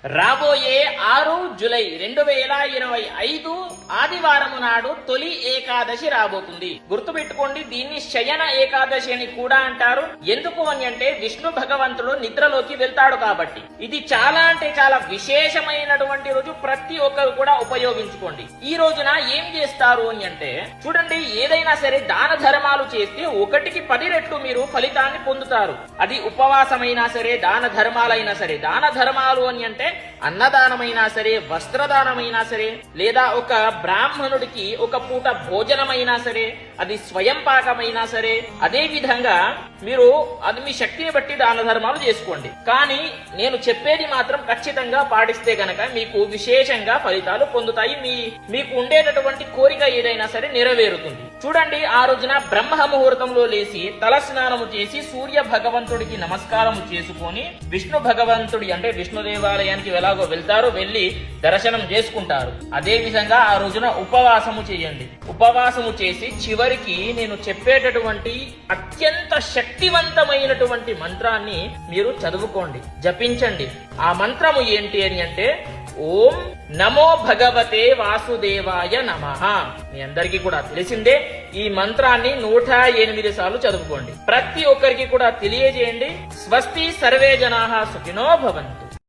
రాబోయే 6 జూలై 2025 ఆదివారము నాడు తొలి ఏకాదశి రాబోతుంది. గుర్తుపెట్టుకోండి, దీన్ని శయన ఏకాదశి అని కూడా అంటారు. ఎందుకు అని అంటే విష్ణు భగవంతుడు నిద్రలోకి వెళ్తాడు కాబట్టి. ఇది చాలా అంటే చాలా విశేషమైనటువంటి రోజు. ప్రతి ఒక్కరు కూడా ఉపయోగించుకోండి. ఈ రోజున ఏం చేస్తారు అని అంటే, చూడండి, ఏదైనా సరే దాన ధర్మాలు చేస్తే 1కి 10 రెట్లు మీరు ఫలితాన్ని పొందుతారు. అది ఉపవాసమైనా సరే, దాన ధర్మాలైనా సరే. దాన ధర్మాలు అని అంటే అన్నదానమైనా సరే, వస్త్రదానమైనా సరే, లేదా ఒక బ్రాహ్మణుడికి ఒక పూట భోజనమైనా సరే, అది స్వయం పాకమైనా సరే, అదే విధంగా మీరు అది మీ శక్తిని బట్టి దాన ధర్మాలు చేసుకోండి. కానీ నేను చెప్పేది మాత్రం ఖచ్చితంగా పాటిస్తే గనక మీకు విశేషంగా ఫలితాలు పొందుతాయి. మీకు ఉండేటటువంటి కోరిక ఏదైనా సరే నెరవేరుతుంది. చూడండి, ఆ రోజున బ్రహ్మ ముహూర్తంలో లేచి తల స్నానము చేసి సూర్య భగవంతుడికి నమస్కారము చేసుకొని విష్ణు భగవంతుడి అంటే విష్ణు దేవాలయానికి ఎలాగో వెళ్తారు, వెళ్లి దర్శనం చేసుకుంటారు. అదే విధంగా ఆ రోజున ఉపవాసము చేయండి. ఉపవాసము చేసి చివరికి నేను చెప్పేటటువంటి అత్యంత శక్తివంతమైనటువంటి మంత్రాన్ని మీరు చదువుకోండి, జపించండి. ఆ మంత్రము ఏంటి అని అంటే, ఓం నమో భగవతే వాసుదేవాయ నమః. మీ అందరికీ కూడా తెలిసిందే. ఈ మంత్రాన్ని 108 సార్లు చదువుకోండి. ప్రతి ఒక్కరికి కూడా తెలియజేయండి. స్వస్తి సర్వే జనాః సుఖినో భవంతు.